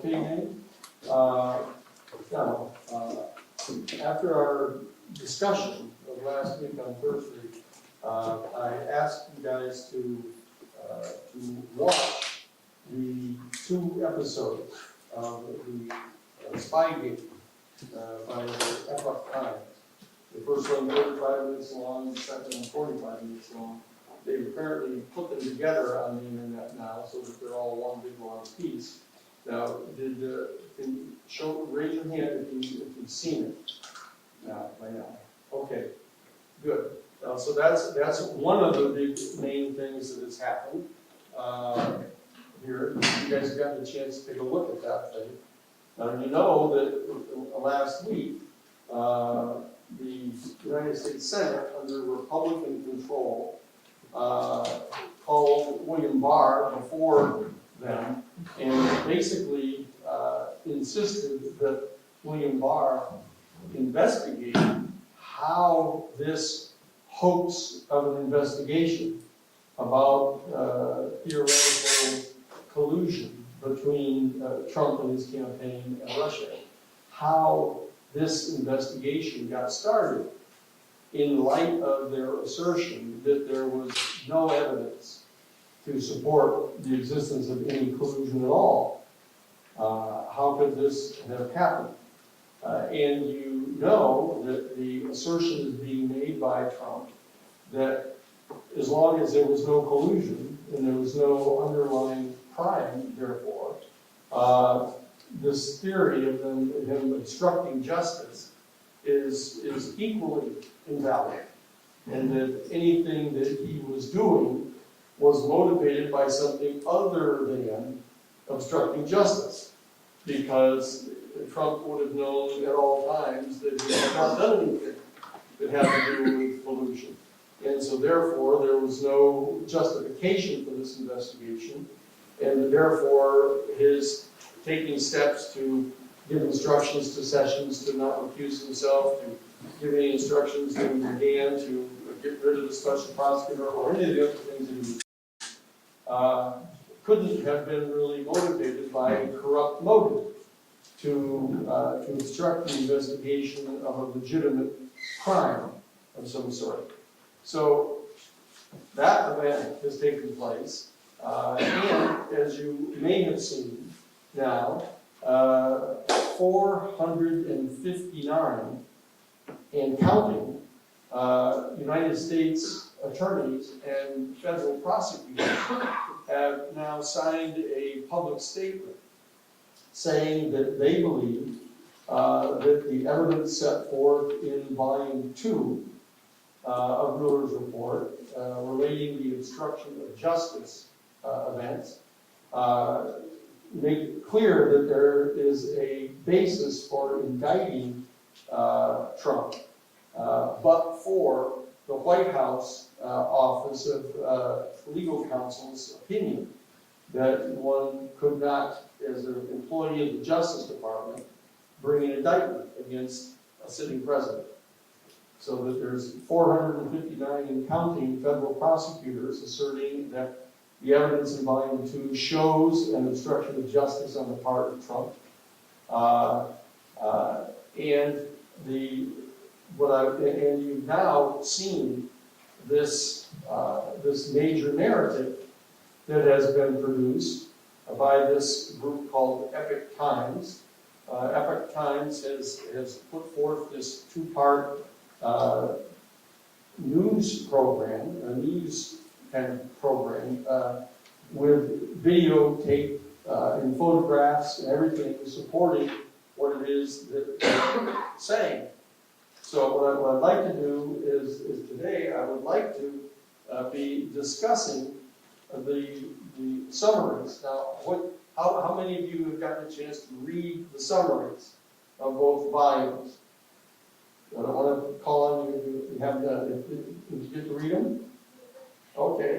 Okay, Nate? Now, after our discussion of last week on Thursday, I asked you guys to watch the 2 episodes of the Spygate by the Epoch Times. The first one 35 minutes long, the second one 45 minutes long. They've apparently put them together on the internet now so that they're all one big long piece. Now, raise your hand if you've seen it now, by now. Okay, good. So that's one of the big main things that has happened here. You guys have gotten a chance to take a look at that thing. Now, you know that last week, the United States Senate, under Republican control, called William Barr before them and basically insisted that William Barr investigate how this hoax of an investigation about theoretical collusion between Trump and his campaign and Russia, how this investigation got started in light of their assertion that there was no evidence to support the existence of any collusion at all. How could this have happened? And you know that the assertion is being made by Trump that as long as there was no collusion and there was no underlying crime, therefore, this theory of him obstructing justice is equally invalid, and that anything that he was doing was motivated by something other than obstructing justice, because Trump would have known at all times that he had not done anything that had to do with collusion. And so therefore, there was no justification for this investigation, and therefore his taking steps to give instructions to Sessions to not recuse himself, to give any instructions to McGahn to get rid of the special prosecutor, or any of the other things that he couldn't have been really motivated by a corrupt motive to obstruct the investigation of a legitimate crime of some sort. So that event has taken place, and as you may have seen now, 459 and counting United States attorneys and federal prosecutors have now signed a public statement saying that they believe that the evidence set forth in Volume 2 of Mueller's report relating the obstruction of justice events make it clear that there is a basis for indicting Trump, but for the White House Office of Legal Counsel's opinion that one could not, as an employee of the Justice Department, bring an indictment against a sitting president. So that there's 459 and counting federal prosecutors asserting that the evidence in Volume 2 shows an obstruction of justice on the part of Trump. And you've now seen this major narrative that has been produced by this group called Epoch Times. Epoch Times has put forth this 2-part news program, a news kind of program, with videotape and photographs and everything supporting what it is that they're saying. So what I'd like to do is today I would like to be discussing the summaries. Now, how many of you have gotten a chance to read the summaries of both volumes? I don't want to call on you if you haven't done it. Did you get to read them? Okay.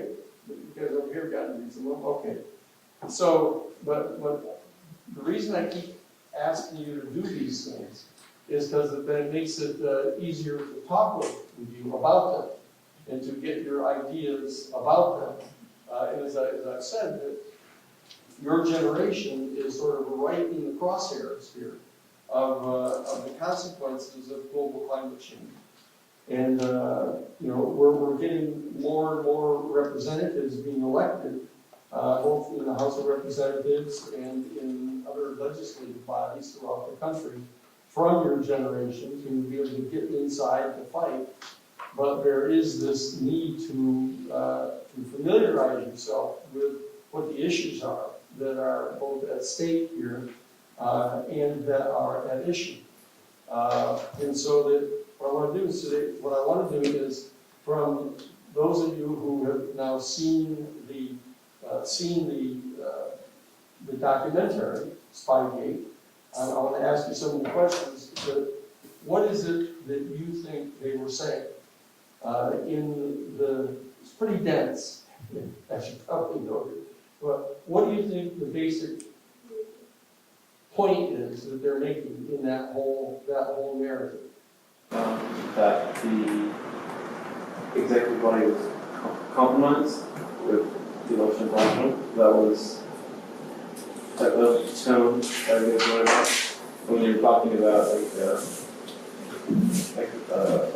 You guys over here got to read some of them? Okay. So, but the reason I keep asking you to do these things is because then it makes it easier to talk with you about them and to get your ideas about them. And as I've said, that your generation is sort of right in the crosshairs here of the consequences of global climate change. And, we're getting more and more representatives being elected, both in the House of Representatives and in other legislative bodies throughout the country from your generation to be able to get inside the fight. But there is this need to familiarize yourself with what the issues are that are both at stake here and that are at issue. And so that what I want to do is today, what I want to do is from those of you who have now seen the documentary Spygate, I want to ask you some of the questions. What is it that you think they were saying? It's pretty dense, as you probably noted. But what do you think the basic point is that they're making in that whole narrative? That the executive body was compromised with the election of Biden. That was the tone that we were about when you were talking about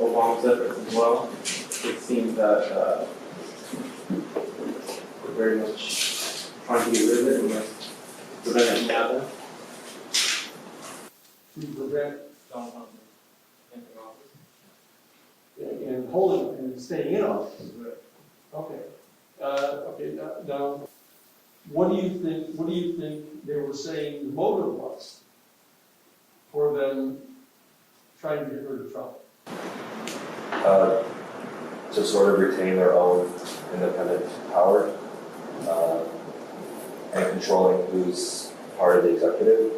Obama's efforts as well. It seems that we're very much trying to get rid of it and prevent it from happening. To prevent Donald Trump entering office. and holding and staying in office. Okay. Now, what do you think they were saying the motive was for them trying to get rid of Trump? To sort of retain their own independent power and controlling who's part of the executive.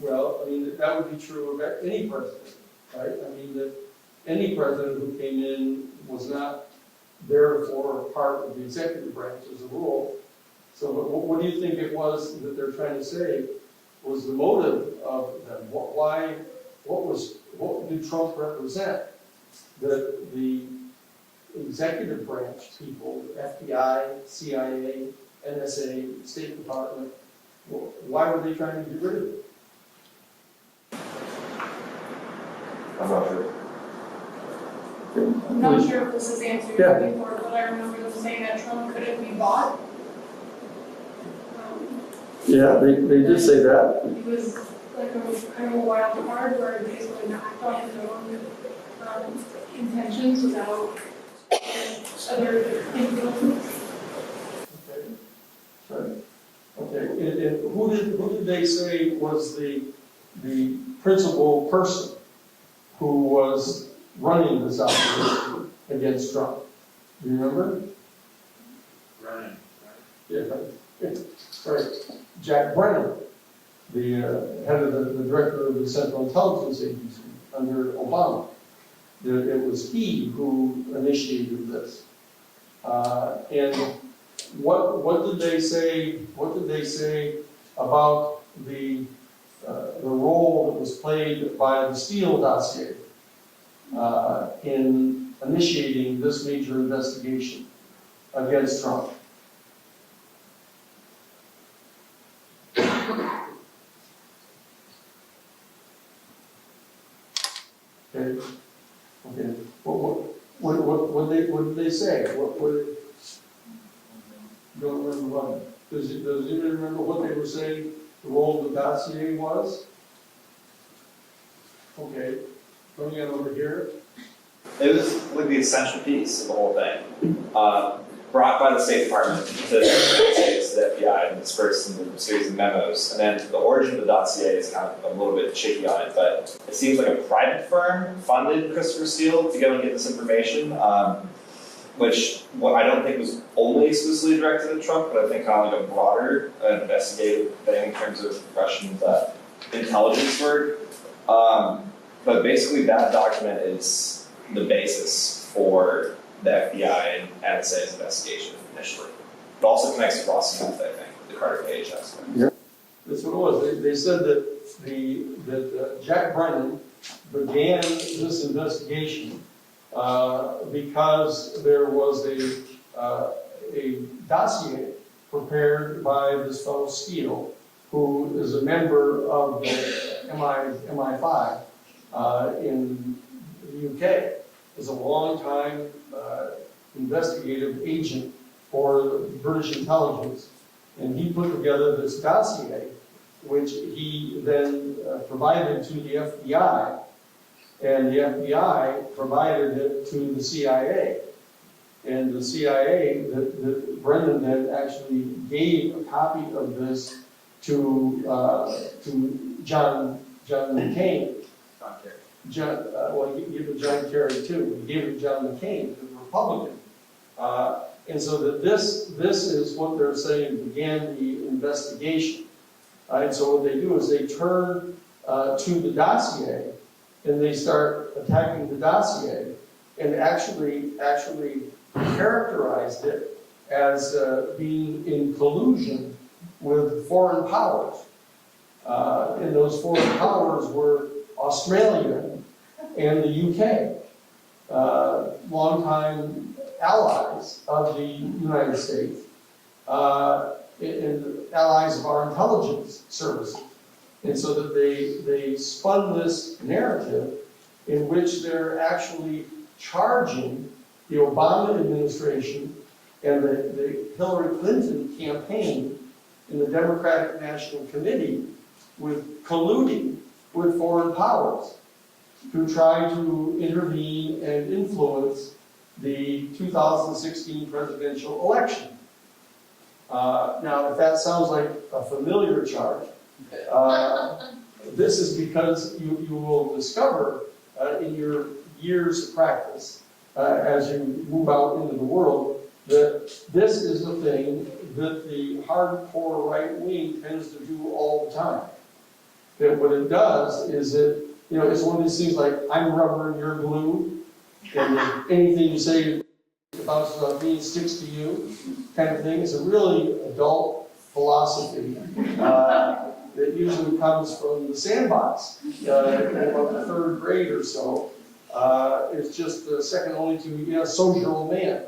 Well, I mean, that would be true of any president, right? I mean, that any president who came in was not therefore part of the executive branch as a rule. So what do you think it was that they're trying to say was the motive of them? What did Trump represent? That the executive branch people, FBI, CIA, NSA, State Department, why were they trying to get rid of it? I'm not sure. I'm not sure if this is answered before, but I remember them saying that Trump couldn't be bought. Yeah, they did say that. He was like a kind of a wild card where he basically act on his own intentions without other influences. Okay. Right. Okay. And who did they say was the principal person who was running this operation against Trump? Do you remember? Running. Yeah, right. Jack Brennan, the head of the director of the Central Intelligence Agency under Obama. It was he who initiated this. And what did they say? What did they say about the role that was played by the Steele dossier in initiating this major investigation against Trump? Okay. What did they say? You don't remember what? Does anybody remember what they were saying the role of the dossier was? Okay. Coming on over here. It was like the essential piece of the whole thing. Brought by the State Department to the United States, the FBI, and dispersed in the series of memos. And then the origin of the dossier is kind of a little bit shaky on it, but it seems like a private firm funded Christopher Steele to go and get this information, which I don't think was only exclusively directed at Trump, but I think kind of like a broader investigative thing in terms of Russian intelligence work. But basically that document is the basis for the FBI and NSA's investigation initially. It also connects to Rossi-Smith, I think, the Carter Page aspect. Yeah. That's what it was. They said that Jack Brennan began this investigation because there was a dossier prepared by this fellow Steele, who is a member of the MI5 in the UK, is a long-time investigative agent for the British intelligence. And he put together this dossier, which he then provided to the FBI, and the FBI provided it to the CIA. And the CIA, Brendan then actually gave a copy of this to John McCain. He gave it to John Kerry too. He gave it to John McCain, the Republican. And so that this is what they're saying began the investigation. And so what they do is they turn to the dossier and they start attacking the dossier and actually characterized it as being in collusion with foreign powers. And those foreign powers were Australia and the UK, longtime allies of the United States, and allies of our intelligence services. And so that they spun this narrative in which they're actually charging the Obama administration and the Hillary Clinton campaign in the Democratic National Committee with colluding with foreign powers to try to intervene and influence the 2016 presidential election. Now, if that sounds like a familiar charge, this is because you will discover in your years of practice as you move out into the world that this is the thing that the hardcore right wing tends to do all the time. That what it does is it's one of these things like I'm rubber and you're glue, and anything you say bounces off me sticks to you kind of thing. It's a really adult philosophy that usually comes from the sandbox in about the third grade or so. It's just second only to social man.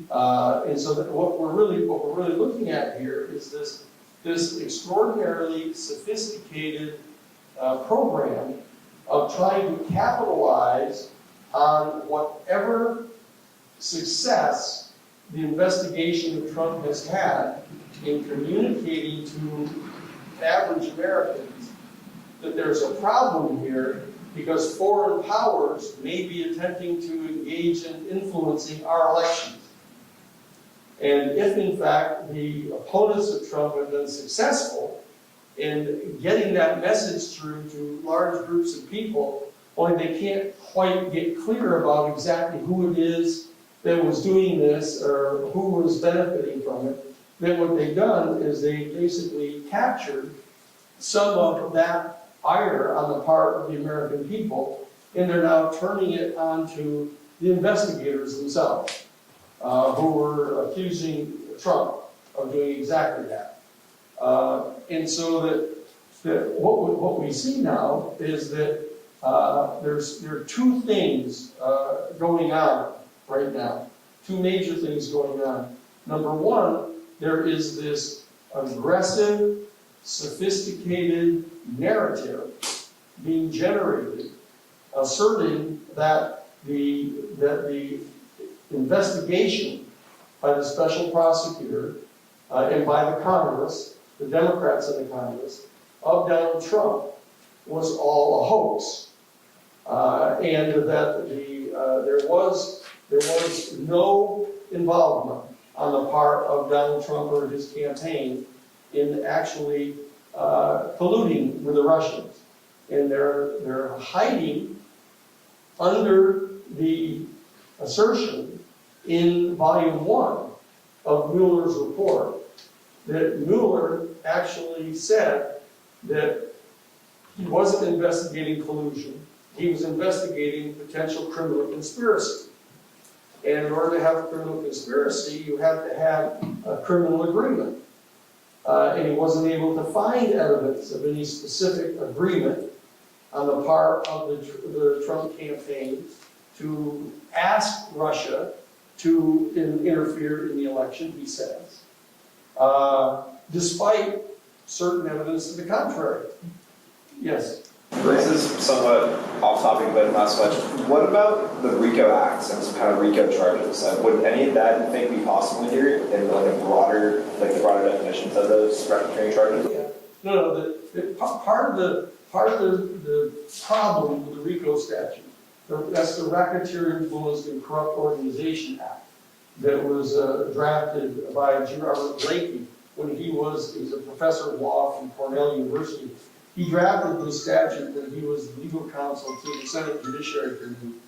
And so that what we're really looking at here is this extraordinarily sophisticated program of trying to capitalize on whatever success the investigation of Trump has had in communicating to average Americans that there's a problem here because foreign powers may be attempting to engage in influencing our elections. And if in fact the opponents of Trump have been successful in getting that message through to large groups of people, only they can't quite get clear about exactly who it is that was doing this or who was benefiting from it, then what they've done is they basically captured some of that ire on the part of the American people, and they're now turning it onto the investigators themselves, who were accusing Trump of doing exactly that. And so that what we see now is that there are two things going on right now, two major things going on. Number one, there is this aggressive, sophisticated narrative being generated, asserting that the investigation by the special prosecutor and by the Congress, the Democrats in the Congress, of Donald Trump was all a hoax, and that there was no involvement on the part of Donald Trump or his campaign in actually colluding with the Russians. And they're hiding under the assertion in Volume 1 of Mueller's report that Mueller actually said that he wasn't investigating collusion, he was investigating potential criminal conspiracy. And in order to have a criminal conspiracy, you have to have a criminal agreement. And he wasn't able to find evidence of any specific agreement on the part of the Trump campaign to ask Russia to interfere in the election, he says. despite certain evidence to the contrary. Yes? This is somewhat off topic, but not so much. What about the RICO Acts and some kind of RICO charges? Would any of that, you think, be possible here in like a broader, like the broader definitions of those racketeering charges? Yeah. No, part of the problem with the RICO statute, that's the Racketeer Influenced and Corrupt Organization Act that was drafted by G. Robert Blakey when he was a professor of law from Cornell University. He drafted this statute that he was legal counsel to the Senate Judiciary Committee.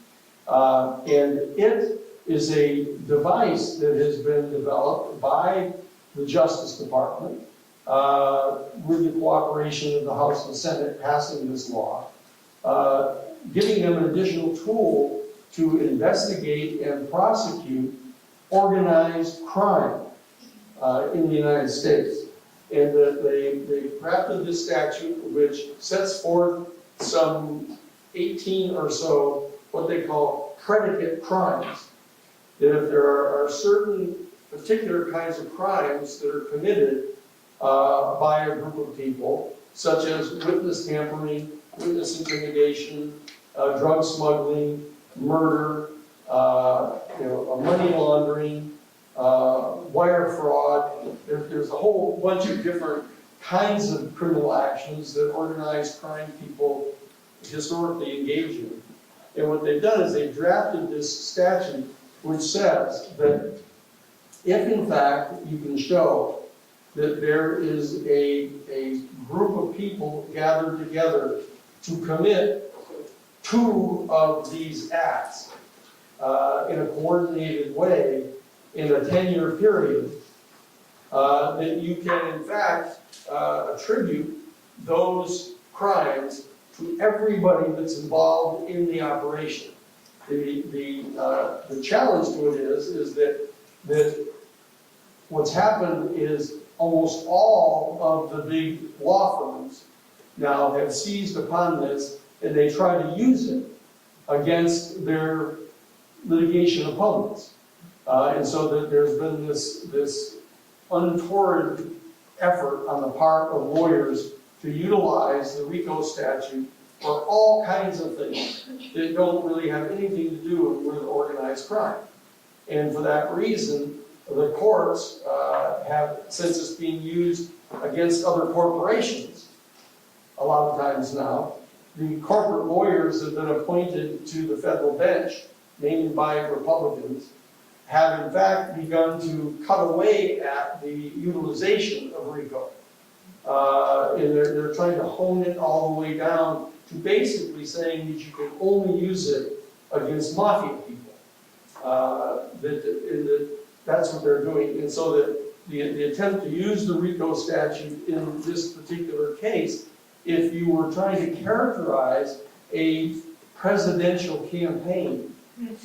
And it is a device that has been developed by the Justice Department with the cooperation of the House and Senate passing this law, giving them an additional tool to investigate and prosecute organized crime in the United States. And they drafted this statute which sets forth some 18 or so what they call predicate crimes. That if there are certain particular kinds of crimes that are committed by a group of people, such as witness tampering, witness intimidation, drug smuggling, murder, money laundering, wire fraud. There's a whole bunch of different kinds of criminal actions that organized crime people historically engage in. And what they've done is they've drafted this statute which says that if in fact you can show that there is a group of people gathered together to commit two of these acts in a coordinated way in a 10-year period, that you can in fact attribute those crimes to everybody that's involved in the operation. The challenge to it is that what's happened is almost all of the big law firms now have seized upon this, and they try to use it against their litigation opponents. And so that there's been this untoward effort on the part of lawyers to utilize the RICO statute for all kinds of things that don't really have anything to do with organized crime. And for that reason, the courts have, since it's being used against other corporations, a lot of times now, the corporate lawyers have been appointed to the federal bench, named by Republicans, have in fact begun to cut away at the utilization of RICO. And they're trying to hone it all the way down to basically saying that you can only use it against mafia people. That's what they're doing. And so that the attempt to use the RICO statute in this particular case, if you were trying to characterize a presidential campaign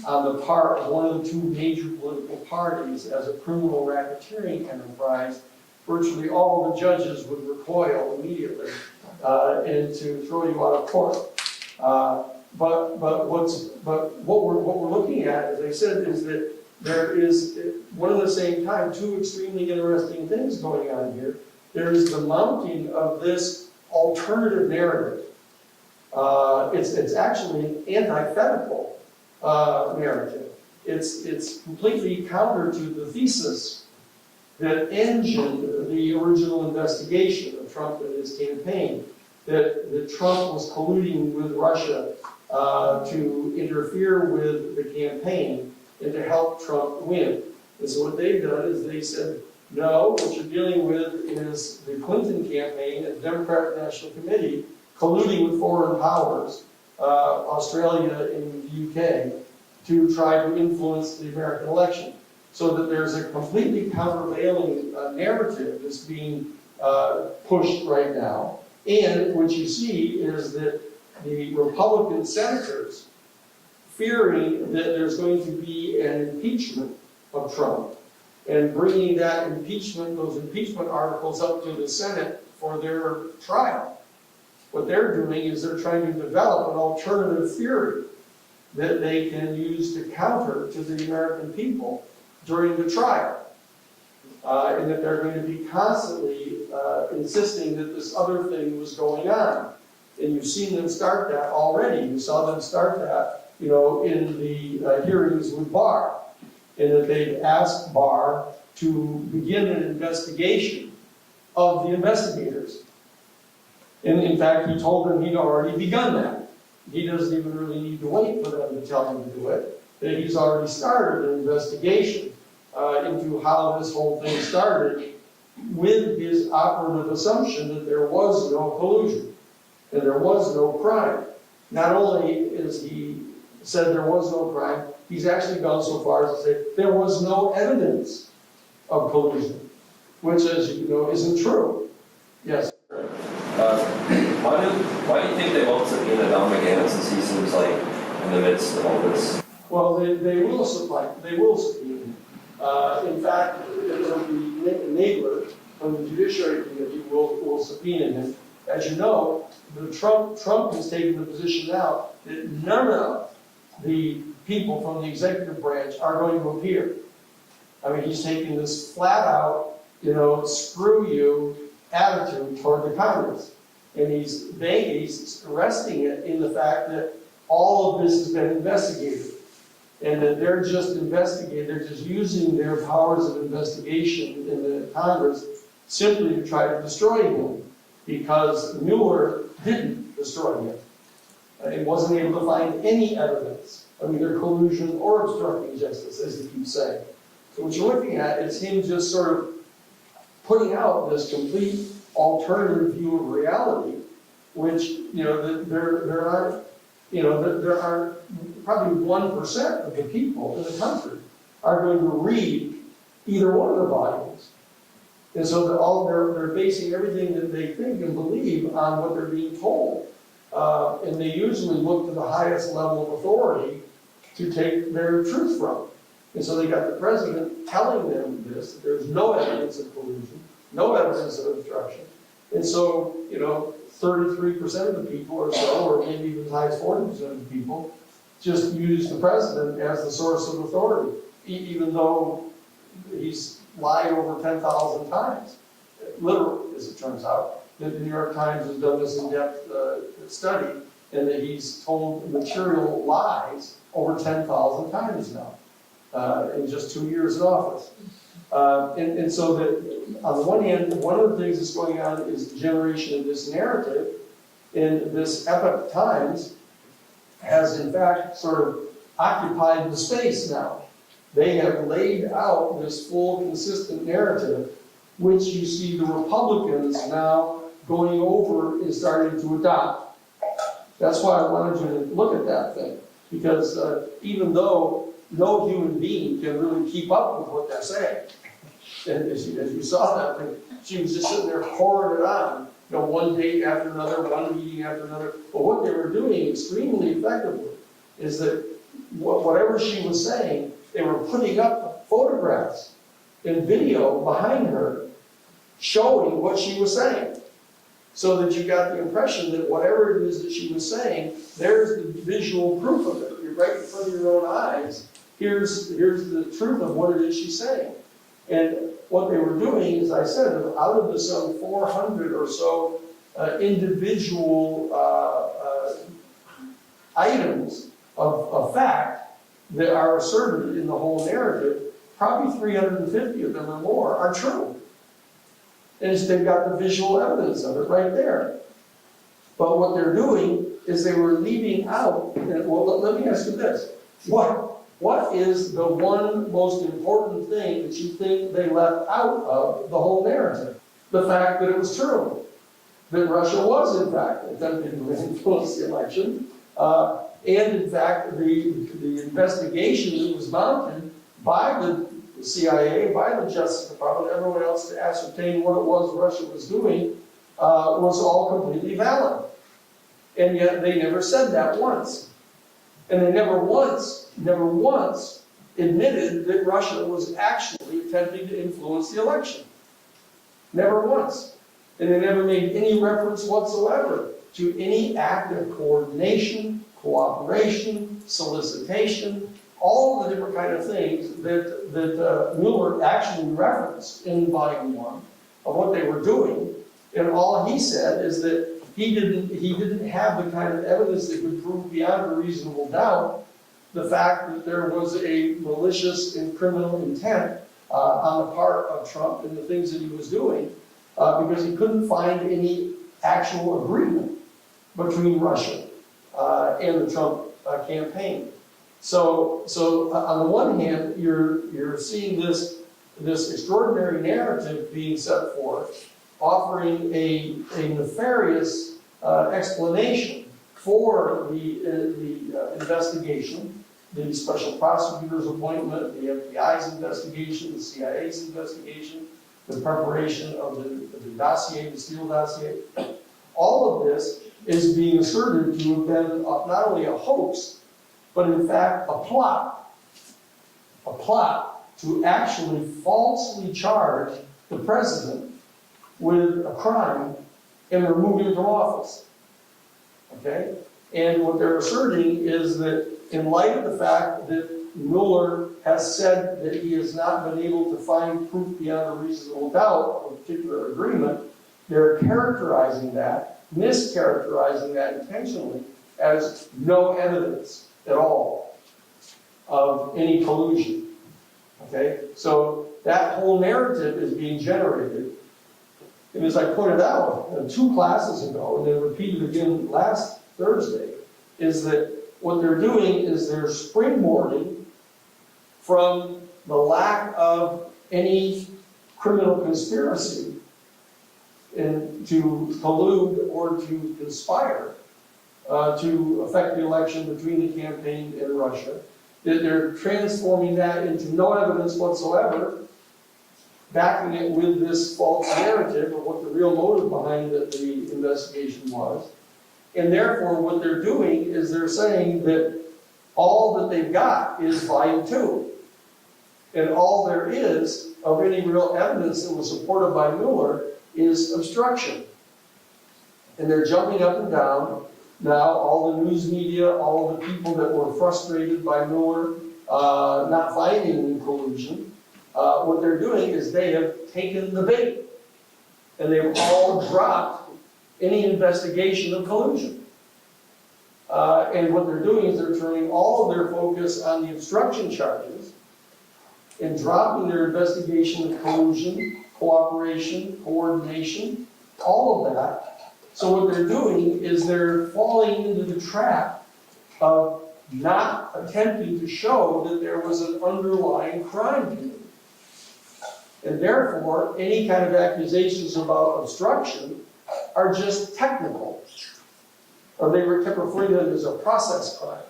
on the part of one of the two major political parties as a criminal racketeering enterprise, virtually all of the judges would recoil immediately and to throw you out of court. But what we're looking at, as I said, is that there is, one at the same time, two extremely interesting things going on here. There is the mounting of this alternative narrative. It's actually an antithetical narrative. It's completely counter to the thesis that engined the original investigation of Trump and his campaign, that Trump was colluding with Russia to interfere with the campaign and to help Trump win. And so what they've done is they said, no, what you're dealing with is the Clinton campaign and the Democratic National Committee colluding with foreign powers, Australia and the UK, to try to influence the American election. So that there's a completely countervailing narrative that's being pushed right now. And what you see is that the Republican senators, fearing that there's going to be an impeachment of Trump, and bringing that impeachment, those impeachment articles up to the Senate for their trial. What they're doing is they're trying to develop an alternative theory that they can use to counter to the American people during the trial. and that they're going to be constantly insisting that this other thing was going on. And you've seen them start that already. You saw them start that, in the hearings with Barr, and that they've asked Barr to begin an investigation of the investigators. And in fact, he told them he'd already begun that. He doesn't even really need to wait for them to tell him to do it, that he's already started an investigation into how this whole thing started, with his operative assumption that there was no collusion and there was no crime. Not only is he said there was no crime, he's actually gone so far as to say there was no evidence of collusion, which, as you know, isn't true. Yes. Why do you think they won't subpoena Don McGahn, since he seems like in the midst of all this? Well, they will subpoena him. In fact, it'll be Enabler from the Judiciary Committee will subpoena him. As you know, Trump has taken the position now that none of the people from the executive branch are going to appear. I mean, he's taking this flat out, screw you attitude toward the Congress. And he's resting it in the fact that all of this has been investigated. And that they're just investigating, they're just using their powers of investigation in the Congress simply to try to destroy him, because Mueller didn't destroy him. He wasn't able to find any evidence of either collusion or obstructing justice, as he keeps saying. So what you're looking at is him just sort of putting out this complete alternative view of reality, which, there are probably 1% of the people in the country are going to read either one of the volumes. And so they're basing everything that they think and believe on what they're being told. And they usually look to the highest level of authority to take their truth from. And so they got the president telling them this, that there's no evidence of collusion, no evidence of obstruction. And so, 33% of the people or so, or maybe even as high as 40% of the people, just use the president as the source of authority, even though he's lied over 10,000 times. Literally, as it turns out. The New York Times has done this in-depth study, and that he's told material lies over 10,000 times now, in just 2 years in office. And so that, on the one hand, one of the things that's going on is the generation of this narrative, and this Epoch Times has in fact sort of occupied the space now. They have laid out this full, consistent narrative, which you see the Republicans now going over and starting to adopt. That's why I wanted you to look at that thing, because even though no human being can really keep up with what they're saying, and as you saw that thing, she was just sitting there pouring it on, one day after another, one meeting after another. But what they were doing extremely effectively is that whatever she was saying, they were putting up photographs and video behind her showing what she was saying, so that you got the impression that whatever it is that she was saying, there's the visual proof of it. You're right in front of your own eyes. Here's the truth of what it is she's saying. And what they were doing, as I said, out of the some 400 or so individual items of fact that are asserted in the whole narrative, probably 350 of them or more are true. And they've got the visual evidence of it right there. But what they're doing is they were leaving out, well, let me ask you this. What is the one most important thing that you think they left out of the whole narrative? The fact that it was true. That Russia was, in fact, attempting to influence the election. And, in fact, the investigation that was mounted by the CIA, by the Justice Department, everyone else to ascertain what it was Russia was doing, was all completely valid. And yet they never said that once. And they never once admitted that Russia was actually attempting to influence the election. Never once. And they never made any reference whatsoever to any act of coordination, cooperation, solicitation, all of the different kind of things that Mueller actually referenced in volume 1 of what they were doing. And all he said is that he didn't have the kind of evidence that could prove beyond a reasonable doubt the fact that there was a malicious and criminal intent on the part of Trump and the things that he was doing, because he couldn't find any actual agreement between Russia and the Trump campaign. So on the one hand, you're seeing this extraordinary narrative being set forth, offering a nefarious explanation for the investigation, the special prosecutor's appointment, the FBI's investigation, the CIA's investigation, the preparation of the dossier, the Steele dossier. All of this is being asserted to have been not only a hoax, but in fact a plot to actually falsely charge the president with a crime and remove him from office. Okay? And what they're asserting is that in light of the fact that Mueller has said that he has not been able to find proof beyond a reasonable doubt of a particular agreement, they're characterizing that, mischaracterizing that intentionally as no evidence at all of any collusion. Okay? So that whole narrative is being generated. And as I pointed out 2 classes ago, and then repeated again last Thursday, is that what they're doing is they're springboarding from the lack of any criminal conspiracy and to collude or to conspire to affect the election between the campaign and Russia. They're transforming that into no evidence whatsoever, backing it with this false narrative of what the real motive behind the investigation was. And therefore, what they're doing is they're saying that all that they've got is volume 2. And all there is of any real evidence that was supported by Mueller is obstruction. And they're jumping up and down. Now, all the news media, all the people that were frustrated by Mueller not finding any collusion, what they're doing is they have taken the bait. And they've all dropped any investigation of collusion. And what they're doing is they're turning all of their focus on the obstruction charges and dropping their investigation of collusion, cooperation, coordination, all of that. So what they're doing is they're falling into the trap of not attempting to show that there was an underlying crime committed. And therefore, any kind of accusations about obstruction are just technical. Or they were kept referring to it as a process crime.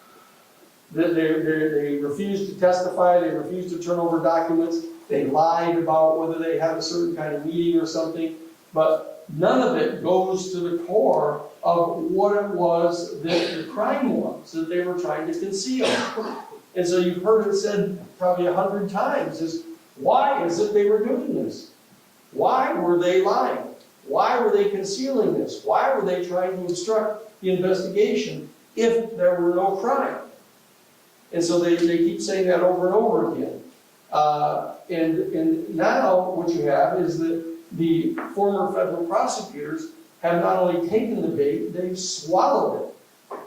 They refused to testify, they refused to turn over documents, they lied about whether they had a certain kind of meeting or something, but none of it goes to the core of what it was that the crime was that they were trying to conceal. And so you've heard it said probably 100 times is, why is it they were doing this? Why were they lying? Why were they concealing this? Why were they trying to obstruct the investigation if there were no crime? And so they keep saying that over and over again. And now what you have is that the former federal prosecutors have not only taken the bait, they've swallowed it.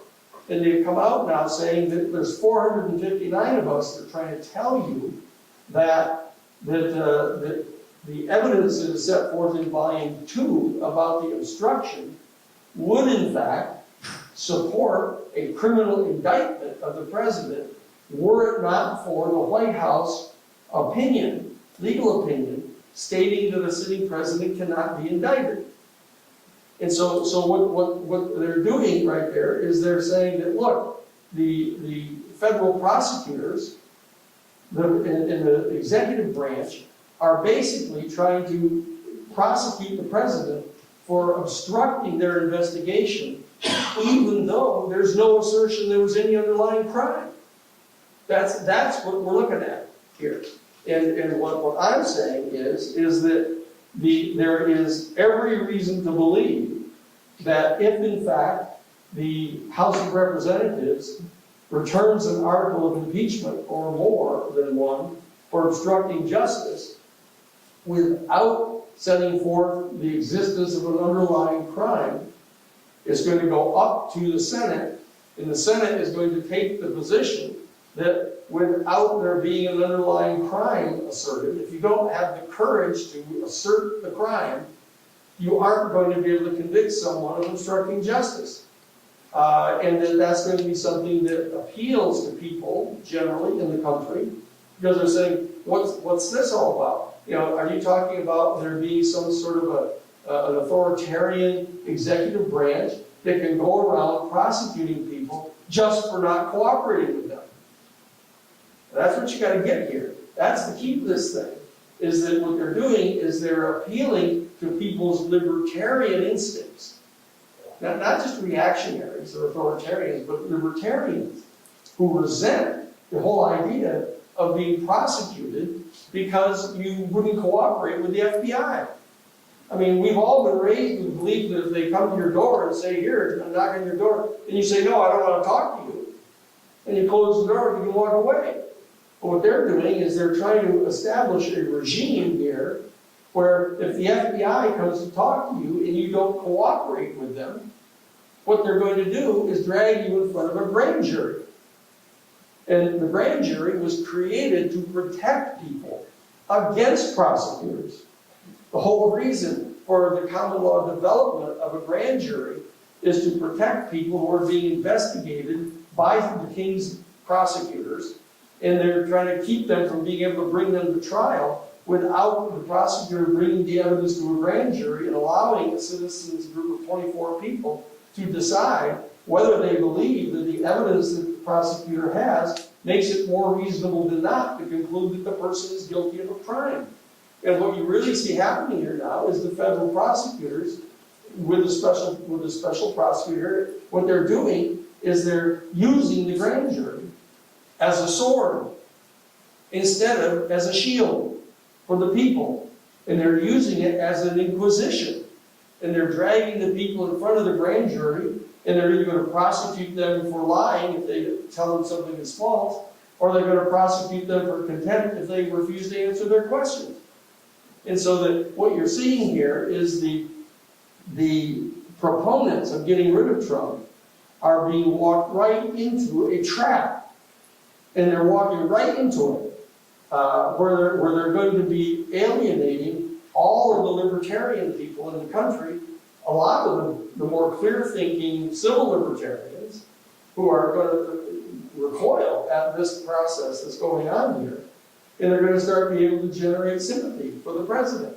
And they've come out now saying that there's 459 of us that are trying to tell you that the evidence that is set forth in volume 2 about the obstruction would in fact support a criminal indictment of the president were it not for the White House opinion, legal opinion, stating that a sitting president cannot be indicted. And so what they're doing right there is they're saying that, look, the federal prosecutors in the executive branch are basically trying to prosecute the president for obstructing their investigation, even though there's no assertion there was any underlying crime. That's what we're looking at here. And what I'm saying is that there is every reason to believe that if in fact the House of Representatives returns an article of impeachment or more than one for obstructing justice without setting forth the existence of an underlying crime, it's going to go up to the Senate, and the Senate is going to take the position that without there being an underlying crime asserted, if you don't have the courage to assert the crime, you aren't going to be able to convict someone of obstructing justice. And that's going to be something that appeals to people generally in the country, because they're saying, what's this all about? You know, are you talking about there being some sort of an authoritarian executive branch that can go around prosecuting people just for not cooperating with them? That's what you got to get here. That's the key to this thing, is that what they're doing is they're appealing to people's libertarian instincts. Not just reactionaries or authoritarians, but libertarians who resent the whole idea of being prosecuted because you wouldn't cooperate with the FBI. I mean, we've all been raised to believe that if they come to your door and say, here, I'm knocking on your door, and you say, no, I don't want to talk to you, and you close the door and you walk away. But what they're doing is they're trying to establish a regime here where if the FBI comes to talk to you and you don't cooperate with them, what they're going to do is drag you in front of a grand jury. And the grand jury was created to protect people against prosecutors. The whole reason for the common law development of a grand jury is to protect people who are being investigated by the king's prosecutors, and they're trying to keep them from being able to bring them to trial without the prosecutor bringing the evidence to a grand jury and allowing a citizens group of 24 people to decide whether they believe that the evidence that the prosecutor has makes it more reasonable than not to conclude that the person is guilty of a crime. And what you really see happening here now is the federal prosecutors with the special prosecutor, what they're doing is they're using the grand jury as a sword instead of as a shield for the people. And they're using it as an inquisition. And they're dragging the people in front of the grand jury, and they're either going to prosecute them for lying if they tell them something is false, or they're going to prosecute them for contempt if they refuse to answer their questions. And so that what you're seeing here is the proponents of getting rid of Trump are being walked right into a trap. And they're walking right into it, where they're going to be alienating all of the libertarian people in the country, a lot of them, the more clear-thinking civil libertarians, who are going to recoil at this process that's going on here, and they're going to start being able to generate sympathy for the president,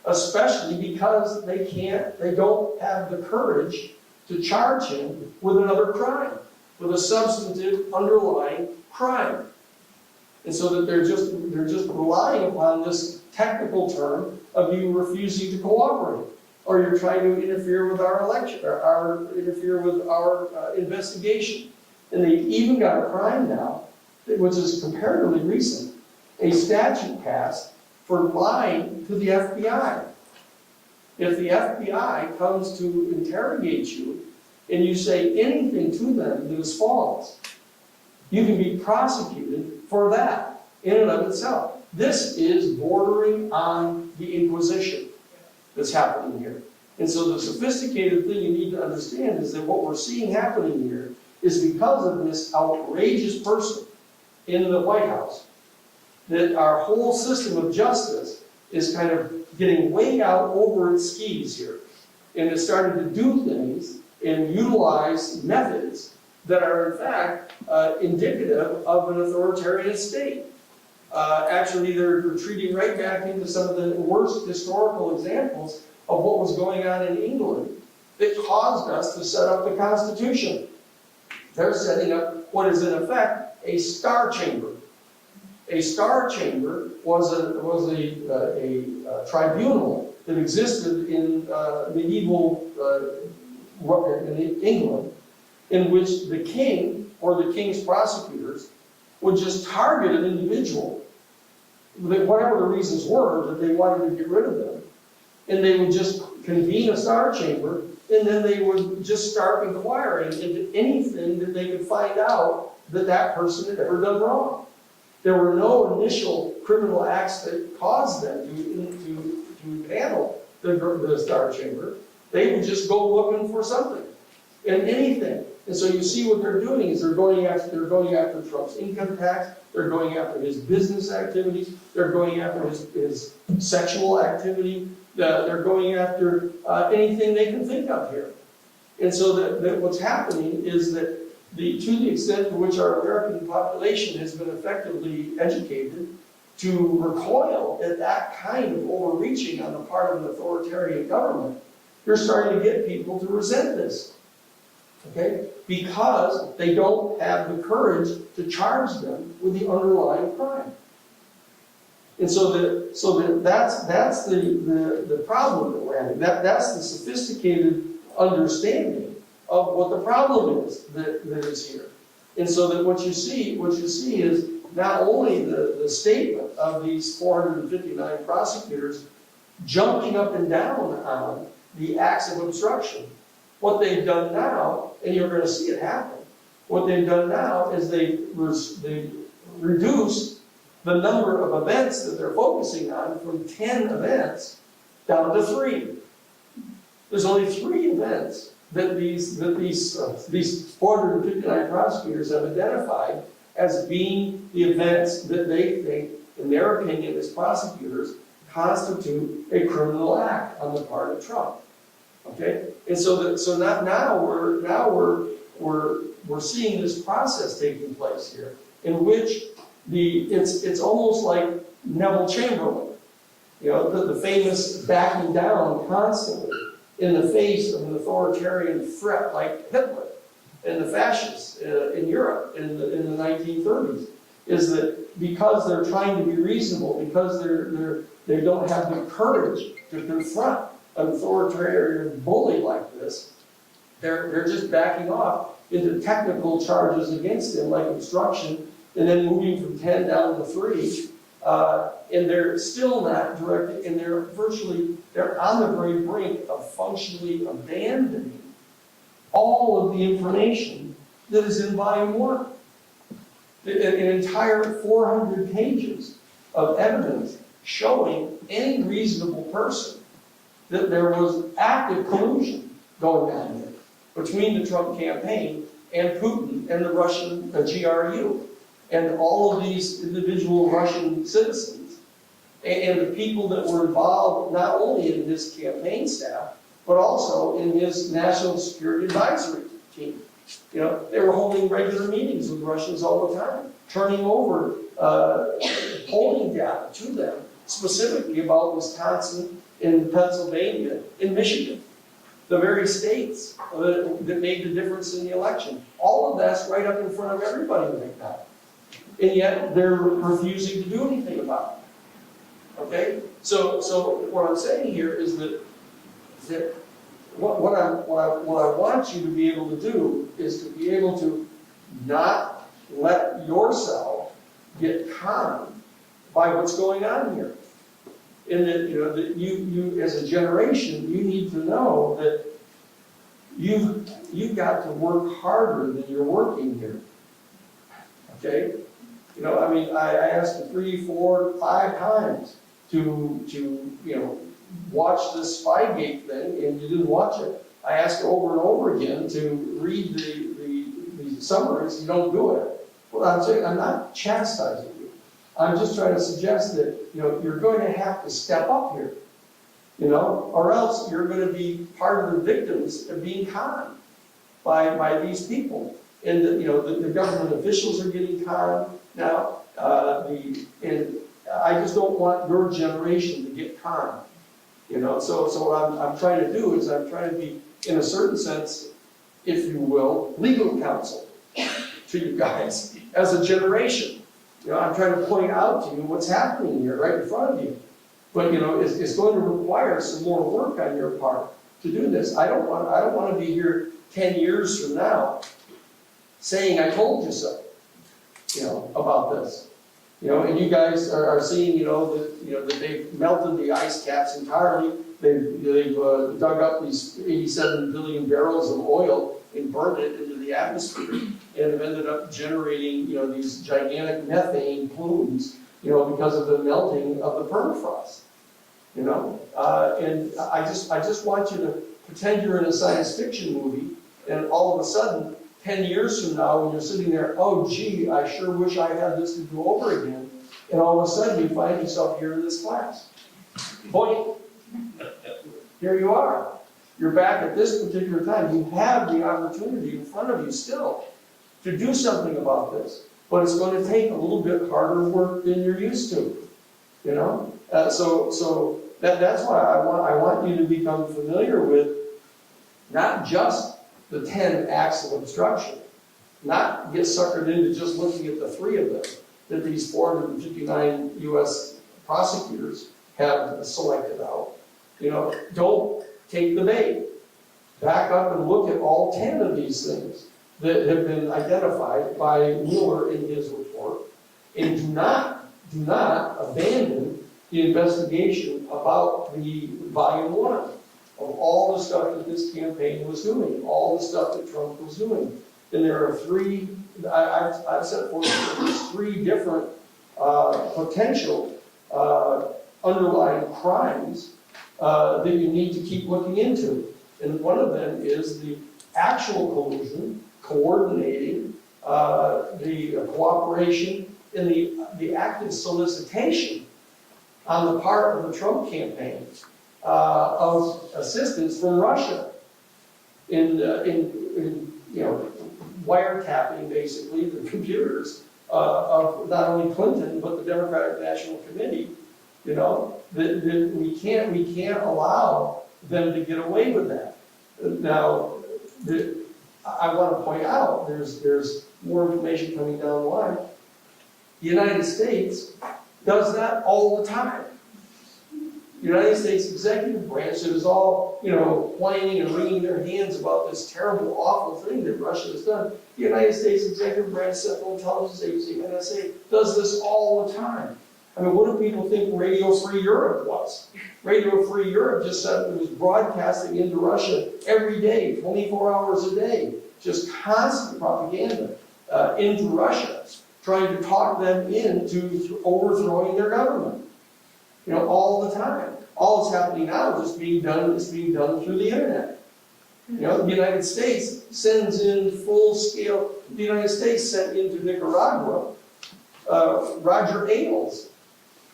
especially because they don't have the courage to charge him with another crime, with a substantive underlying crime. And so that they're just relying upon this technical term of you refusing to cooperate, or you're trying to interfere with our election, or interfere with our investigation. And they've even got a crime now, which is comparatively recent, a statute passed for lying to the FBI. If the FBI comes to interrogate you and you say anything to them that is false, you can be prosecuted for that in and of itself. This is bordering on the Inquisition that's happening here. And so the sophisticated thing you need to understand is that what we're seeing happening here is because of this outrageous person in the White House, that our whole system of justice is kind of getting way out over its skis here. And it's starting to do things and utilize methods that are in fact indicative of an authoritarian state. Actually, they're retreating right back into some of the worst historical examples of what was going on in England that caused us to set up the Constitution. They're setting up what is in effect a Star Chamber. A Star Chamber was a tribunal that existed in medieval in England, in which the king or the king's prosecutors would just target an individual, whatever the reasons were that they wanted to get rid of them, and they would just convene a Star Chamber, and then they would just start inquiring into anything that they could find out that that person had ever done wrong. There were no initial criminal acts that caused them to panel the Star Chamber. They would just go looking for something and anything. And so you see what they're doing is they're going after Trump's income tax, they're going after his business activities, they're going after his sexual activity, they're going after anything they can think of here. And so that what's happening is that to the extent to which our American population has been effectively educated to recoil at that kind of overreaching on the part of an authoritarian government, you're starting to get people to resent this. Okay? Because they don't have the courage to charge them with the underlying crime. And so that's the problem that we're having. That's the sophisticated understanding of what the problem is that is here. And so that what you see is not only the statement of these 459 prosecutors jumping up and down on the acts of obstruction. What they've done now, and you're going to see it happen, what they've done now is they reduced the number of events that they're focusing on from 10 events down to 3. There's only 3 events that these 459 prosecutors have identified as being the events that they think, in their opinion as prosecutors, constitute a criminal act on the part of Trump. Okay, and so now we're seeing this process taking place here, in which it's almost like Neville Chamberlain, you know, the famous backing down constantly in the face of an authoritarian threat like Hitler and the fascists in Europe in the 1930s, is that because they're trying to be reasonable, because they don't have the courage to confront an authoritarian bully like this, they're just backing off into technical charges against him, like obstruction, and then moving from 10 down to 3, and they're still not directed, and they're on the very brink of functionally abandoning all of the information that is in volume 1. An entire 400 pages of evidence showing any reasonable person that there was active collusion going on here between the Trump campaign and Putin and the Russian GRU and all of these individual Russian citizens and the people that were involved not only in his campaign staff, but also in his national security advisory team. You know, they were holding regular meetings with Russians all the time, turning over polling data to them, specifically about Wisconsin, in Pennsylvania, in Michigan, the very states that made the difference in the election. All of that's right up in front of everybody right now. And yet they're refusing to do anything about it. Okay? So what I'm saying here is that what I want you to be able to do is to be able to not let yourself get conned by what's going on here. And that, you know, that you as a generation, you need to know that you've got to work harder than you're working here. Okay? You know, I mean, I asked you 3, 4, 5 times to you know, watch this Spygate thing, and you didn't watch it. I asked you over and over again to read the summaries. You don't do it. Well, I'm saying, I'm not chastising you. I'm just trying to suggest that, you know, you're going to have to step up here, you know, or else you're going to be part of the victims of being conned by these people. And you know, the government officials are getting conned now. And I just don't want your generation to get conned. You know, so what I'm trying to do is I'm trying to be, in a certain sense, if you will, legal counsel to you guys as a generation. You know, I'm trying to point out to you what's happening here right in front of you. But you know, it's going to require some more work on your part to do this. I don't want to be here 10 years from now saying I told you so, you know, about this. You know, and you guys are seeing, that they've melted the ice caps entirely. They've dug up these 87 billion barrels of oil and burned it into the atmosphere and have ended up generating, these gigantic methane plumes, because of the melting of the permafrost. And I just want you to pretend you're in a science fiction movie, and all of a sudden, 10 years from now, when you're sitting there, oh gee, I sure wish I had this to do over again, and all of a sudden you find yourself here in this class. Boy, here you are. You're back at this particular time. You have the opportunity in front of you still to do something about this, but it's going to take a little bit harder work than you're used to. So that's why I want you to become familiar with not just the 10 acts of obstruction, not get suckered into just looking at the 3 of them that these 459 U.S. prosecutors have selected out. Don't take the bait. Back up and look at all 10 of these things that have been identified by Mueller in his report, and do not abandon the investigation about the volume 1 of all the stuff that this campaign was doing, all the stuff that Trump was doing. And there are 3, I've set forth at least 3 different potential underlying crimes that you need to keep looking into. And one of them is the actual collusion, coordinating, the cooperation, and the active solicitation on the part of the Trump campaign of assistance from Russia in wiretapping basically the computers of not only Clinton but the Democratic National Committee. That we can't allow them to get away with that. Now, I want to point out there's more information coming down the line. The United States does that all the time. The United States executive branch that is all, whining and wringing their hands about this terrible, awful thing that Russia has done. The United States executive branch, Central Intelligence Agency, NSA, does this all the time. I mean, what do people think Radio Free Europe was? Radio Free Europe just said it was broadcasting into Russia every day, 24 hours a day, just constant propaganda into Russia, trying to talk them into overthrowing their government. All the time. All that's happening now is being done through the internet. The United States sends in full-scale. The United States sent into Nicaragua Roger Ailes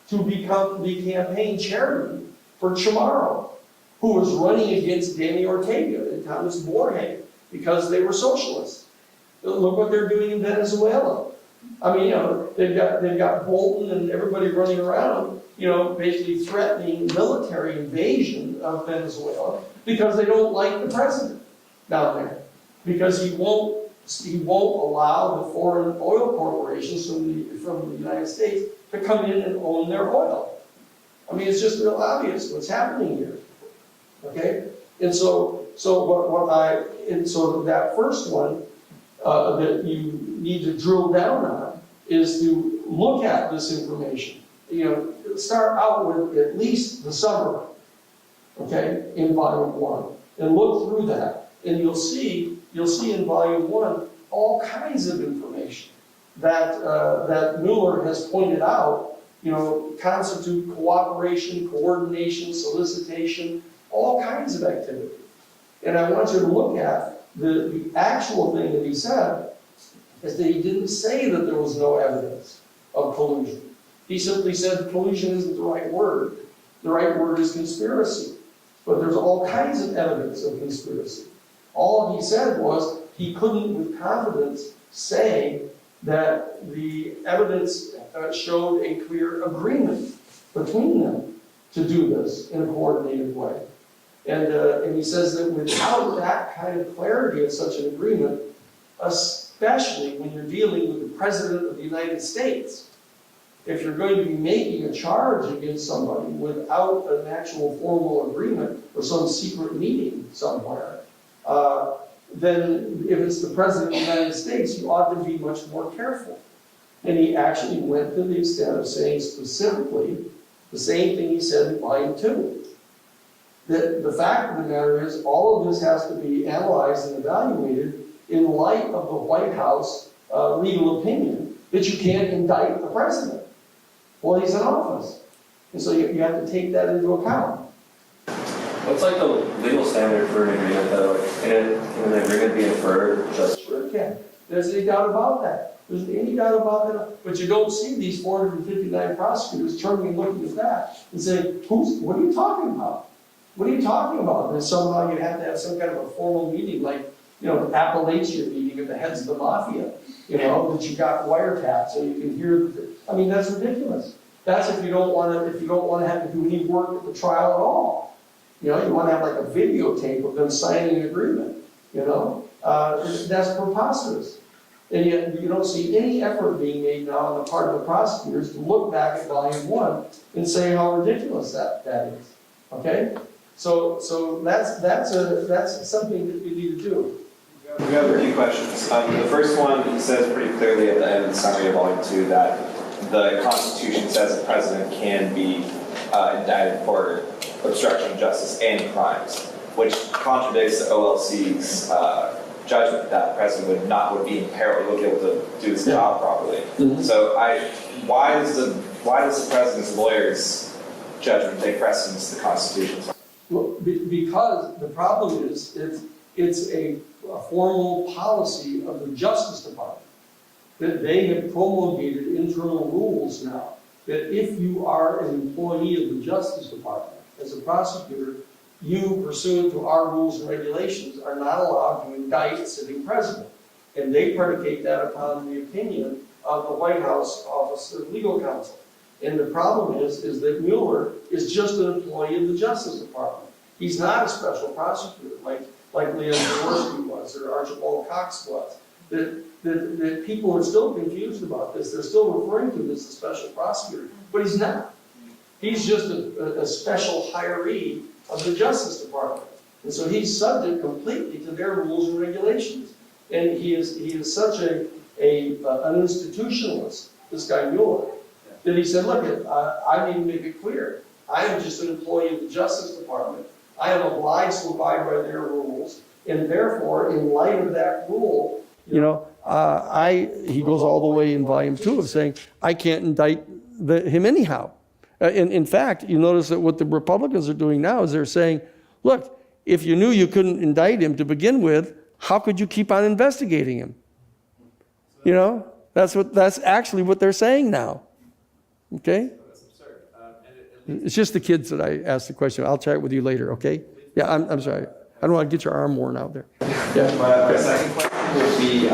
to become the campaign chairman for Chamorro, who was running against Danny Ortega and Thomas Borge because they were socialists. Look what they're doing in Venezuela. I mean, they've got Bolton and everybody running around, basically threatening military invasion of Venezuela because they don't like the president down there, because he won't allow the foreign oil corporations from the United States to come in and own their oil. I mean, it's just real obvious what's happening here. Okay, and so that first one that you need to drill down on is to look at this information. Start out with at least the summary, okay, in volume 1, and look through that, and you'll see in volume 1 all kinds of information that Mueller has pointed out, constitute cooperation, coordination, solicitation, all kinds of activity. And I want you to look at the actual thing that he said is that he didn't say that there was no evidence of collusion. He simply said collusion isn't the right word. The right word is conspiracy. But there's all kinds of evidence of conspiracy. All he said was he couldn't with confidence say that the evidence showed a clear agreement between them to do this in a coordinated way. And he says that without that kind of clarity of such an agreement, especially when you're dealing with the President of the United States, if you're going to be making a charge against somebody without an actual formal agreement or some secret meeting somewhere, then if it's the President of the United States, you ought to be much more careful. And he actually went to the extent of saying specifically the same thing he said in line 2. The fact of the matter is, all of this has to be analyzed and evaluated in light of the White House legal opinion that you can't indict the president while he's in office. And so you have to take that into account. What's like the legal standard for an agreement though? Can an agreement be inferred just? Sure can. There's any doubt about that. There's any doubt about that. But you don't see these 459 prosecutors turning and looking at that and saying, what are you talking about? What are you talking about? And somehow you have to have some kind of a formal meeting, like, the Appalachia meeting of the heads of the mafia, that you got wiretapped so you can hear. I mean, that's ridiculous. That's if you don't want to have to do any work at the trial at all. You want to have like a videotape of them signing an agreement. That's preposterous. And yet you don't see any effort being made now on the part of the prosecutors to look back at volume 1 and say how ridiculous that is. Okay? So that's something that we need to do. We have a few questions. The first one, he says pretty clearly at the end of the summary of volume 2 that the Constitution says the president can be indicted for obstruction of justice and crimes, which contradicts the OLC's judgment that the president would be impaired, would be able to do his job properly. Mm-hmm. So why does the president's lawyer's judgment take precedence to the Constitution? Well, because the problem is it's a formal policy of the Justice Department that they have promulgated internal rules now that if you are an employee of the Justice Department as a prosecutor, you, pursuant to our rules and regulations, are not allowed to indict a sitting president. And they predicate that upon the opinion of the White House Office of Legal Counsel. And the problem is that Mueller is just an employee of the Justice Department. He's not a special prosecutor like Leon Jaworski was or Archibald Cox was. That people are still confused about this. They're still referring to him as a special prosecutor, but he's not. He's just a special hiree of the Justice Department. And so he's subject completely to their rules and regulations. And he is such an institutionalist, this guy Mueller, that he said, look, I need to make it clear. I am just an employee of the Justice Department. I am obliged to abide by their rules. And therefore, in light of that rule, he goes all the way in volume 2 of saying, I can't indict him anyhow. In fact, you notice that what the Republicans are doing now is they're saying, look, if you knew you couldn't indict him to begin with, how could you keep on investigating him? That's actually what they're saying now. Okay? That's absurd. It's just the kids that I asked the question. I'll chat with you later, okay? Yeah, I'm sorry. I don't want to get your arm worn out there. Yeah. My second question would be,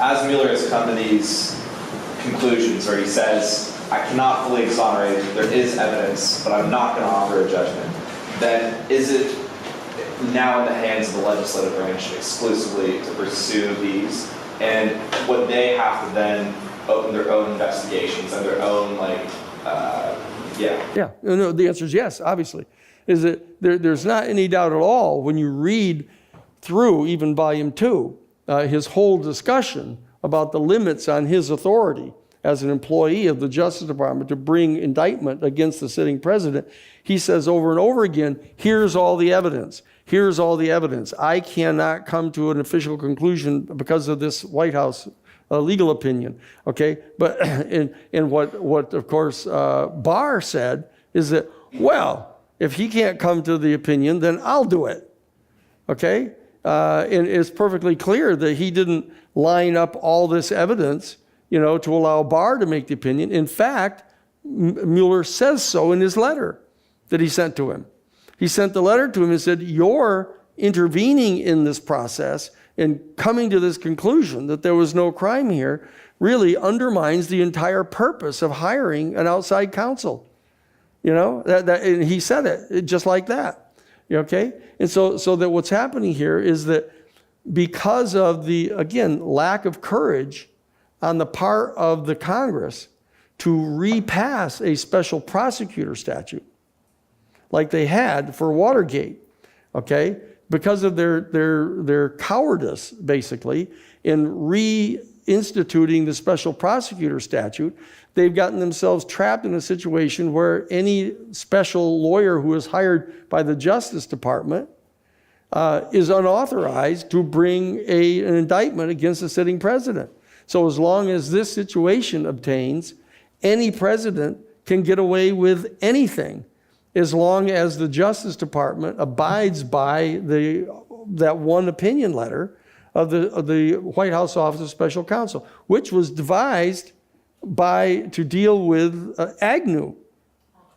as Mueller has come to these conclusions where he says, I cannot fully exonerate, there is evidence, but I'm not going to offer a judgment, then is it now in the hands of the legislative branch exclusively to pursue these? And would they have to then open their own investigations and their own, Yeah, no, the answer is yes, obviously. Is that there's not any doubt at all when you read through even volume 2, his whole discussion about the limits on his authority as an employee of the Justice Department to bring indictment against the sitting president. He says over and over again, here's all the evidence. Here's all the evidence. I cannot come to an official conclusion because of this White House legal opinion, okay? But and what of course Barr said is that, well, if he can't come to the opinion, then I'll do it, okay? And it's perfectly clear that he didn't line up all this evidence, to allow Barr to make the opinion. In fact, Mueller says so in his letter that he sent to him. He sent the letter to him and said, you're intervening in this process and coming to this conclusion that there was no crime here really undermines the entire purpose of hiring an outside counsel. And he said it just like that. Okay? And so that what's happening here is that because of the, again, lack of courage on the part of the Congress to repass a special prosecutor statute like they had for Watergate, okay? Because of their cowardice, basically, in instituting the special prosecutor statute, they've gotten themselves trapped in a situation where any special lawyer who is hired by the Justice Department is unauthorized to bring an indictment against the sitting president. So as long as this situation obtains, any president can get away with anything as long as the Justice Department abides by that one opinion letter of the White House Office of Special Counsel, which was devised to deal with Agnew,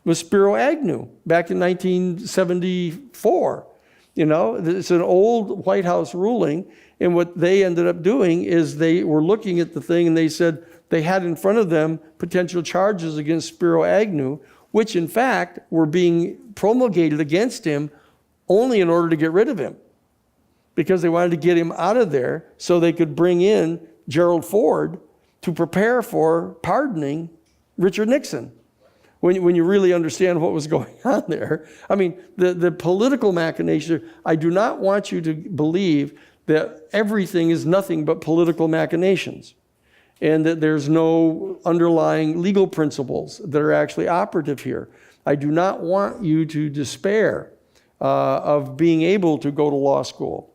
with Spiro Agnew, back in 1974. It's an old White House ruling, and what they ended up doing is they were looking at the thing and they said they had in front of them potential charges against Spiro Agnew, which in fact were being promulgated against him only in order to get rid of him, because they wanted to get him out of there so they could bring in Gerald Ford to prepare for pardoning Richard Nixon. When you really understand what was going on there. I mean, the political machinations, I do not want you to believe that everything is nothing but political machinations and that there's no underlying legal principles that are actually operative here. I do not want you to despair of being able to go to law school,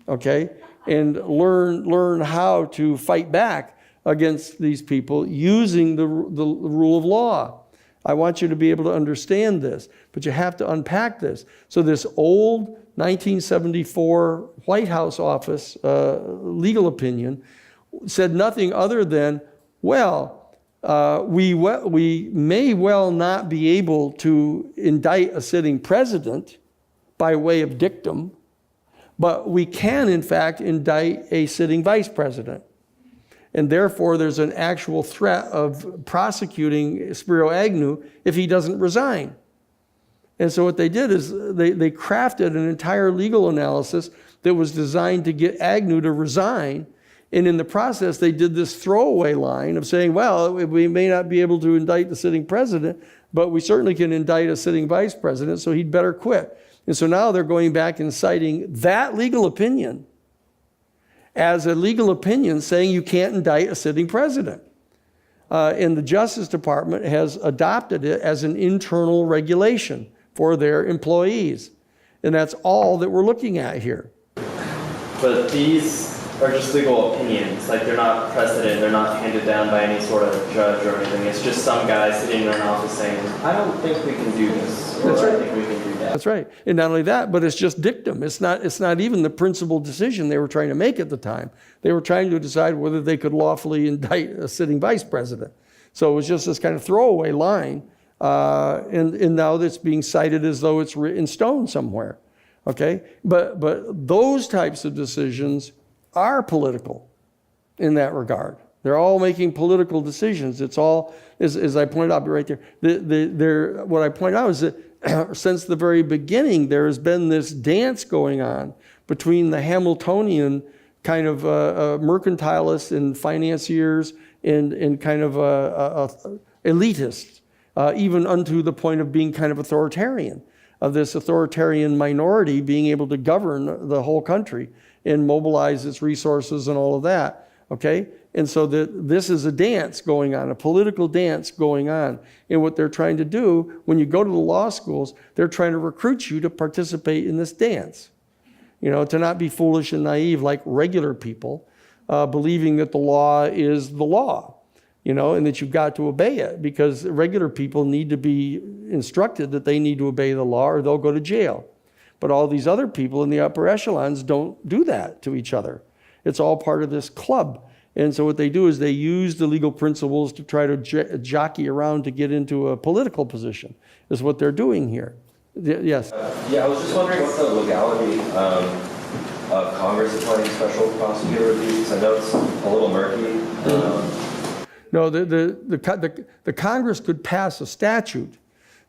okay, and learn how to fight back against these people using the rule of law. I want you to be able to understand this, but you have to unpack this. So this old 1974 White House office legal opinion said nothing other than, well, we may well not be able to indict a sitting president by way of dictum, but we can in fact indict a sitting vice president. And therefore, there's an actual threat of prosecuting Spiro Agnew if he doesn't resign. And so what they did is they crafted an entire legal analysis that was designed to get Agnew to resign. And in the process, they did this throwaway line of saying, well, we may not be able to indict the sitting president, but we certainly can indict a sitting vice president, so he'd better quit. And so now they're going back and citing that legal opinion as a legal opinion saying you can't indict a sitting president. And the Justice Department has adopted it as an internal regulation for their employees. And that's all that we're looking at here. But these are just legal opinions, like they're not precedent, they're not handed down by any sort of judge or anything. It's just some guy sitting in an office saying, I don't think we can do this, or That's right. I think we can do that. That's right. And not only that, but it's just dictum. It's not even the principal decision they were trying to make at the time. They were trying to decide whether they could lawfully indict a sitting vice president. So it was just this kind of throwaway line, and now that's being cited as though it's written in stone somewhere. Okay? But those types of decisions are political in that regard. They're all making political decisions. It's all, as I pointed out right there, what I point out is that since the very beginning, there has been this dance going on between the Hamiltonian kind of mercantilists and financiers and kind of elitists, even unto the point of being kind of authoritarian, of this authoritarian minority being able to govern the whole country and mobilize its resources and all of that, okay? And so this is a dance going on, a political dance going on. And what they're trying to do, when you go to the law schools, they're trying to recruit you to participate in this dance. To not be foolish and naive like regular people, believing that the law is the law, and that you've got to obey it, because regular people need to be instructed that they need to obey the law or they'll go to jail. But all these other people in the upper echelons don't do that to each other. It's all part of this club. And so what they do is they use the legal principles to try to jockey around to get into a political position, is what they're doing here. Yes? Yeah, I was just wondering what the legality of Congress appointing special prosecutor would be, because I know it's a little murky. No, the Congress could pass a statute.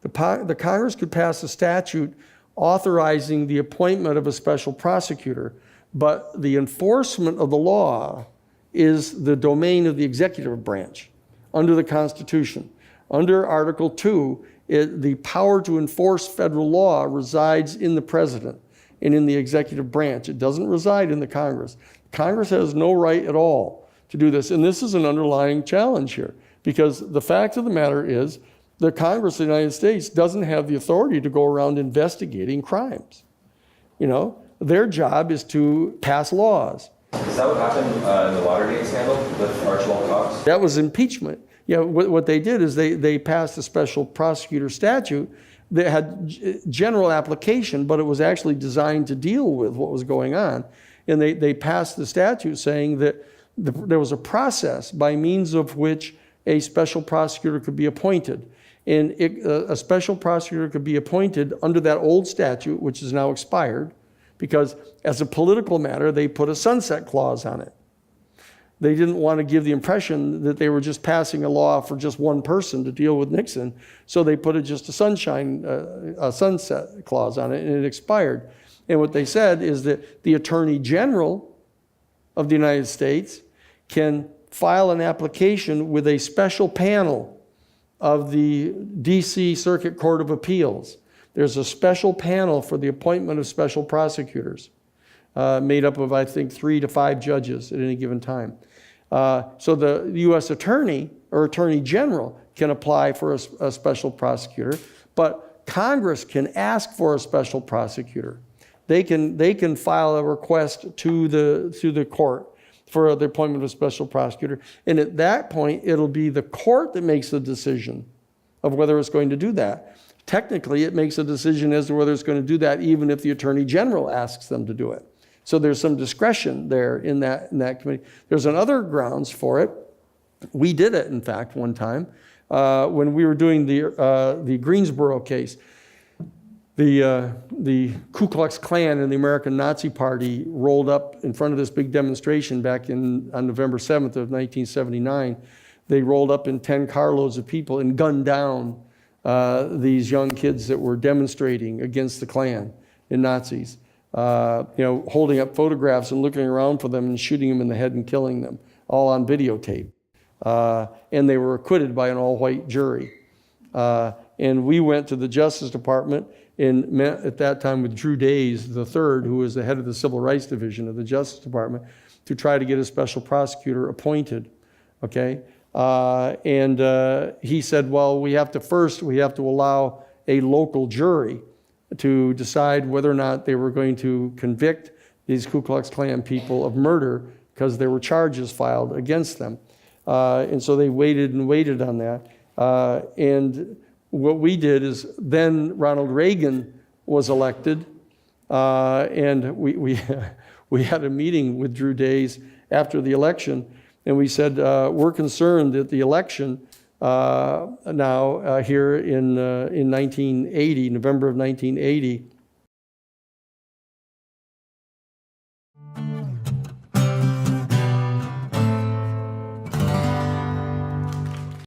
The Congress could pass a statute authorizing the appointment of a special prosecutor, but the enforcement of the law is the domain of the executive branch under the Constitution. Under Article 2, the power to enforce federal law resides in the president and in the executive branch. It doesn't reside in the Congress. Congress has no right at all to do this. And this is an underlying challenge here, because the fact of the matter is the Congress of the United States doesn't have the authority to go around investigating crimes. You know, their job is to pass laws. Is that what happened in the Watergate scandal with Archibald Cox? That was impeachment. Yeah, what they did is they passed a special prosecutor statute that had general application, but it was actually designed to deal with what was going on. And they passed the statute saying that there was a process by means of which a special prosecutor could be appointed. And a special prosecutor could be appointed under that old statute, which is now expired, because as a political matter, they put a sunset clause on it. They didn't want to give the impression that they were just passing a law for just one person to deal with Nixon, so they put just a sunset clause on it, and it expired. And what they said is that the Attorney General of the United States can file an application with a special panel of the D.C. Circuit Court of Appeals. There's a special panel for the appointment of special prosecutors, made up of, I think, 3 to 5 judges at any given time. So the U.S. Attorney or Attorney General can apply for a special prosecutor, but Congress can ask for a special prosecutor. They can file a request to the court for the appointment of a special prosecutor. And at that point, it'll be the court that makes the decision of whether it's going to do that. Technically, it makes a decision as to whether it's going to do that, even if the Attorney General asks them to do it. So there's some discretion there in that committee. There's another grounds for it. We did it, in fact, one time when we were doing the Greensboro case. The Ku Klux Klan and the American Nazi Party rolled up in front of this big demonstration back on November 7th of 1979. They rolled up in 10 carloads of people and gunned down these young kids that were demonstrating against the Klan and Nazis. Holding up photographs and looking around for them and shooting them in the head and killing them, all on videotape. And they were acquitted by an all-white jury. And we went to the Justice Department and met at that time with Drew Days III, who was the head of the Civil Rights Division of the Justice Department, to try to get a special prosecutor appointed, okay? And he said, well, we have to allow a local jury to decide whether or not they were going to convict these Ku Klux Klan people of murder because there were charges filed against them. And so they waited and waited on that. And what we did is then Ronald Reagan was elected, and we had a meeting with Drew Days after the election, and we said, we're concerned that the election now here in 1980, November of 1980,